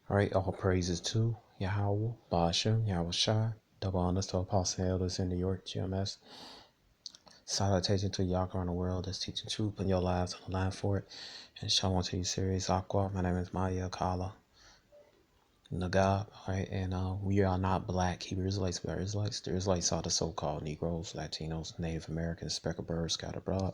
All right, all praises to Yahweh, Ba'ashem, Yahweh Shai, double honors to Apostle Elders in New York, GMS. Salutation to y'all around the world that's teaching truth, putting your lives on the line for it. And shalom to you, series Aqua. My name is Maya Kala Nagab, all right, and we are not black Hebrew Israelites, we are Israelites. The Israelites are the so-called Negroes, Latinos, Native Americans, speckled birds scattered abroad.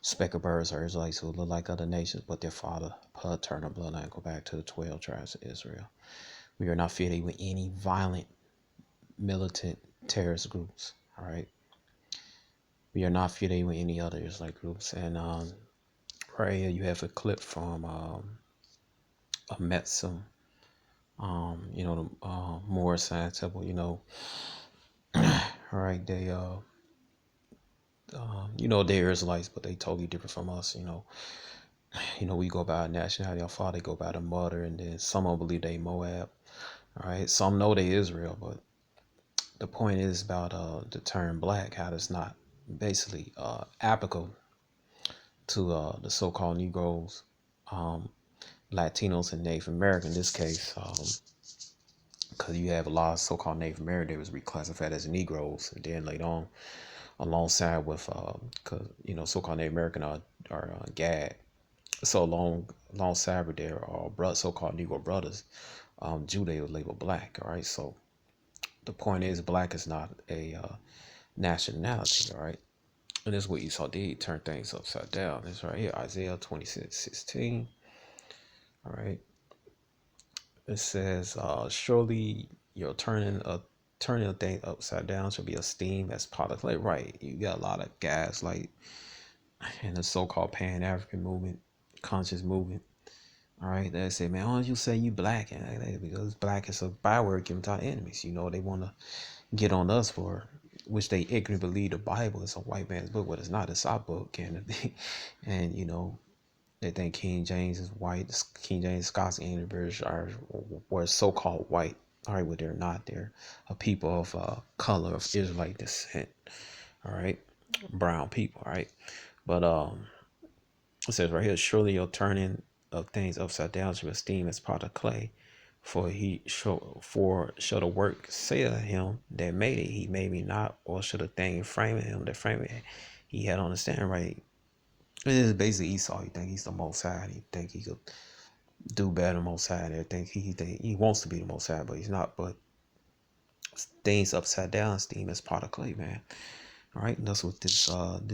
Speckled birds are Israelites who look like other nations, but their father, paternal bloodline, go back to the 12 tribes of Israel. We are not affiliated with any violent, militant terrorist groups, all right? We are not affiliated with any other Israelite groups. And right here you have a clip from a Metzum, the Moorish Science Temple, all right, they, they're Israelites, but they totally different from us, we go by nationality. Our father, they go by the mother, and then some of them believe they Moab, all right? Some know they Israel, but the point is about the term black, how it's not basically applicable to the so-called Negroes, Latinos, and Native American in this case, because you have a lot of so-called Native American that was reclassified as Negroes, and then later on, alongside with, so-called Native American are Gad. So alongside with their so-called Negro brothers, Judah was labeled black. All right, so the point is, black is not a nationality. All right, and this is what Esau did. He turned things upside down. This right here, Isaiah 26:16. All right, it says, "Surely your turning a thing upside down shall be esteemed as pot of clay." Right, you got a lot of guys like in the so-called Pan-African movement, conscious movement. All right, they say, man, why don't you say you black? And because black is a byword given to our enemies. They want to get on us for which they ignorantly believe the Bible is a white man's book, but it's not. It's our book, and they think King James is white. King James, Scots, and British were so-called white. All right, but they're not. They're a people of color of Israelite descent. All right, brown people. All right, but it says right here, surely your turning of things upside down shall esteem as pot of clay. For should the work say of him that made it, he made me not, or should the thing frame of him that framed it, he had understanding, right? It is basically Esau. He think he's the Most High. He think he could do better than Most High. And everything he wants to be the Most High, but he's not. But things upside down esteem as pot of clay, man. All right, and that's what this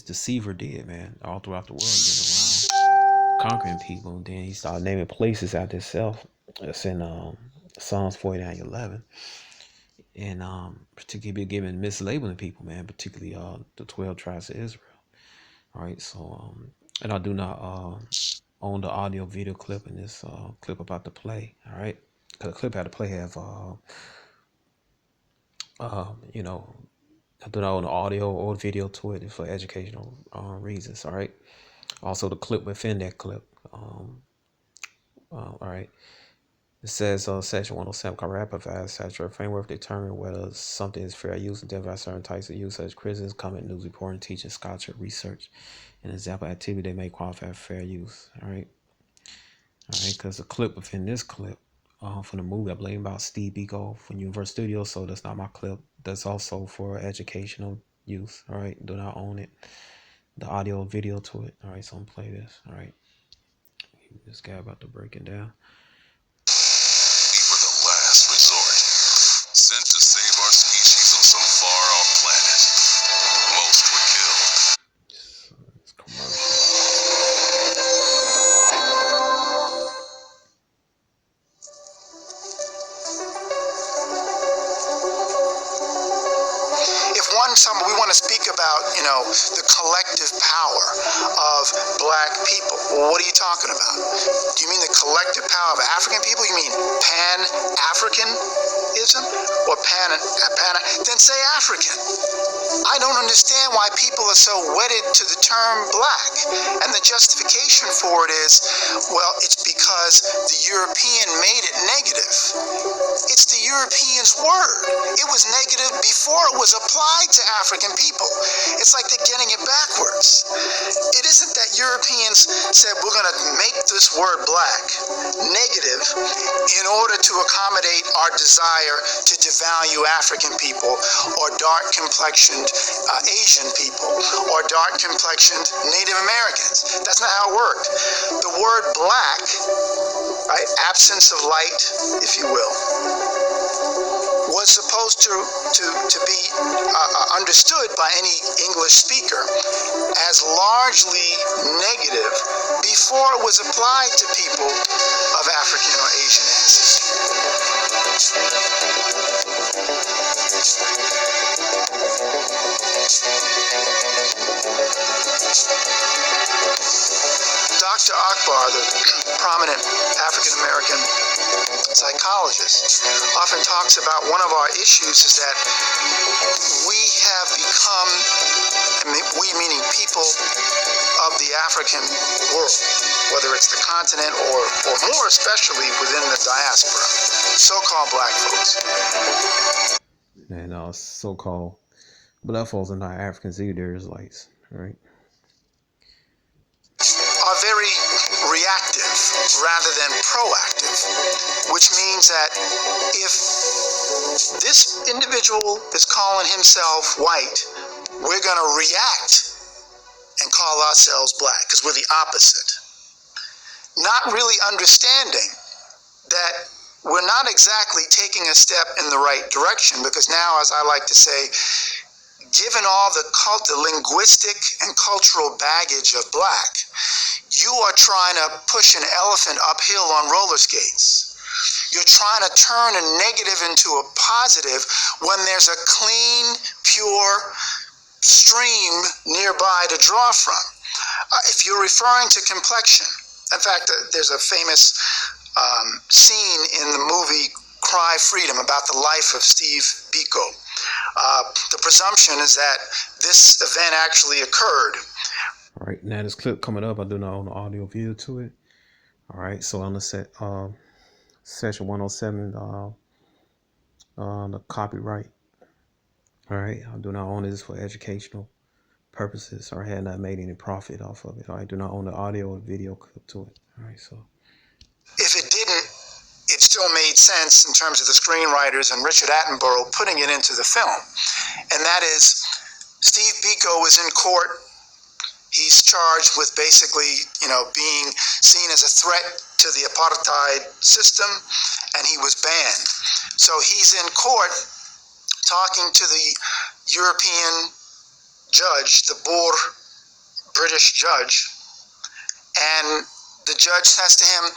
deceiver did, man. All throughout the world, getting around conquering people. And then he started naming places after himself. It's in Psalms 49:11, and particularly giving mislabeling people, man. Particularly the 12 tribes of Israel. All right, so and I do not own the audio video clip in this clip about to play. All right, because the clip had to play have I do not own the audio or video to it for educational reasons. All right. Also, the clip within that clip. All right. It says section 107 correct provides statutory framework to determine whether something is fair use and identify certain types of use such as criticism, comment, news reporting, teaching, scholarship, research, and example activity that may qualify for fair use. All right. All right. Because the clip within this clip from the movie, I believe about Steve Biko from Universal Studios. So that's not my clip. That's also for educational use. All right. Do not own it. The audio video to it. All right. So I'm gonna play this. All right. This guy about to break it down. We were the last resort, sent to save our species on some far-off planet. Most were killed. It's commercial. If we want to speak about, the collective power of black people, well, what are you talking about? Do you mean the collective power of African people? You mean Pan-Africanism or then say African. I don't understand why people are so wedded to the term black. And the justification for it is, well, it's because the European made it negative. It's the Europeans' word. It was negative before it was applied to African people. It's like they're getting it backwards. It isn't that Europeans said we're going to make this word black negative in order to accommodate our desire to devalue African people or dark complexioned Asian people or dark complexioned Native Americans. That's not how it worked. The word black, right, absence of light, if you will, was supposed to be understood by any English speaker as largely negative before it was applied to people of African or Asian Dr. Akbar, the prominent African-American psychologist, often talks about one of our issues is that we have become, we meaning people of the African world, whether it's the continent or more especially within the diaspora, so-called black folks. And so-called black folks are not Africans either, Israelites, right? Are very reactive rather than proactive, which means that if this individual is calling himself white, we're going to react and call ourselves black because we're the opposite. Not really understanding that we're not exactly taking a step in the right direction, because now, as I like to say, given all the linguistic and cultural baggage of black, you are trying to push an elephant uphill on roller skates. You're trying to turn a negative into a positive when there's a clean, pure stream nearby to draw from. If you're referring to complexion, in fact, there's a famous scene in the movie Cry Freedom about the life of Steve Biko. The presumption is that this event actually occurred. All right, now this clip coming up, I do not own the audio video to it. All right, so on the section 107, the copyright. All right, I do not own this for educational purposes, or had not made any profit off of it. All right, I do not own the audio or video clip to it. All right, so if it didn't, it still made sense in terms of the screenwriters and Richard Attenborough putting it into the film. And that is, Steve Biko was in court. He's charged with basically, being seen as a threat to the apartheid system, and he was banned. So he's in court talking to the European judge, the Boer British judge, and the judge says to him,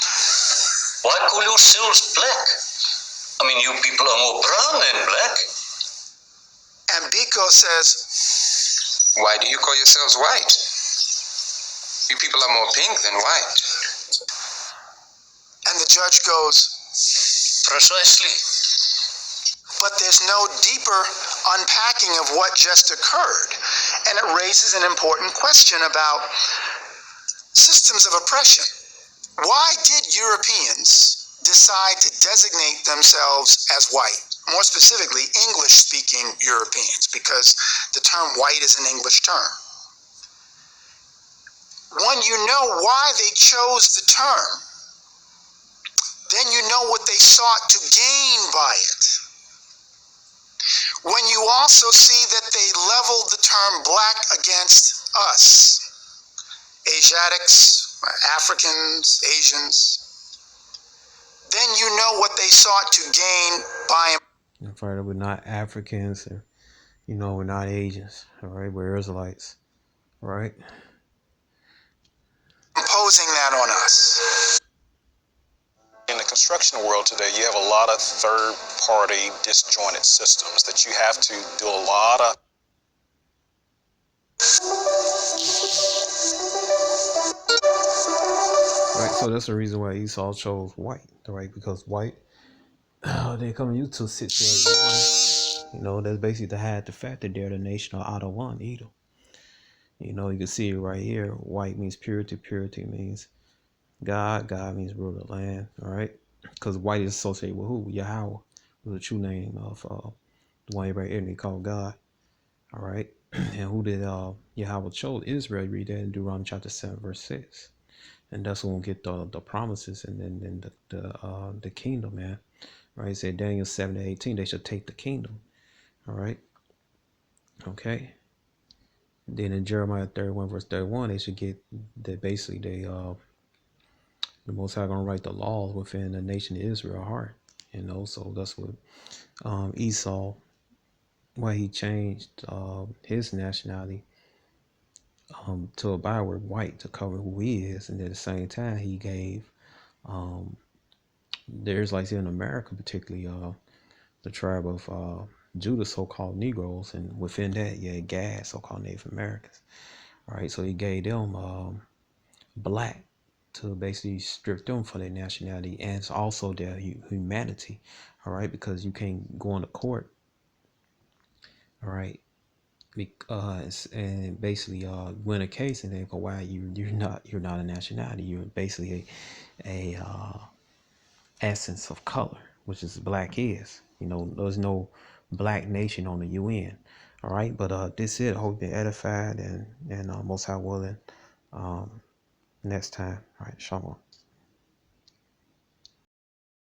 "Why call yourselves black? I mean, you people are more brown than black." And Biko says, "Why do you call yourselves white? You people are more pink than white." And the judge goes, "Precisely. but there's no deeper unpacking of what just occurred. And it raises an important question about systems of oppression. Why did Europeans decide to designate themselves as white? More specifically, English-speaking Europeans, because the term white is an English term. When you know why they chose the term, then you know what they sought to gain by it. When you also see that they leveled the term black against us, Asiatics, Africans, Asians, then you know what they sought to gain by we're not Africans, or we're not Asians. All right, we're Israelites. All right, imposing that on us. In the construction world today, you have a lot of third-party disjointed systems that you have to do a lot of. Right, so that's the reason why Esau chose white, right? Because white, they come used to sit there one. That's basically to hide the fact that they're the nation of Adawan, Edom. You can see it right here. White means purity. Purity means God. God means rule of the land. All right, because white is associated with who? Yahweh, was the true name of the one everybody called God. All right. And who did Yahweh chose? Israel. Read that in Deuteronomy chapter 7, verse 6. And that's when we'll get the promises and then the kingdom, man. Right? It said Daniel 7-18, they shall take the kingdom. All right. Okay. Then in Jeremiah 31, verse 31, they should get that basically the Most High gonna write the laws within the nation of Israel heart. You know, so that's what Esau, why he changed his nationality to a byword white to cover who he is, and at the same time he gave the Israelites in America, particularly the tribe of Judah, so-called Negroes, and within that, yeah, Gad, so-called Native Americans. All right, so he gave them black to basically strip them for their nationality and also their humanity. All right, because you can't go into court. All right, because and basically win a case and they go, why you're not a nationality, you're basically a essence of color, which is black is. You know, there's no black nation on the UN. All right, but this is it. Hope you're edified and most high willing. Next time. All right, shalom.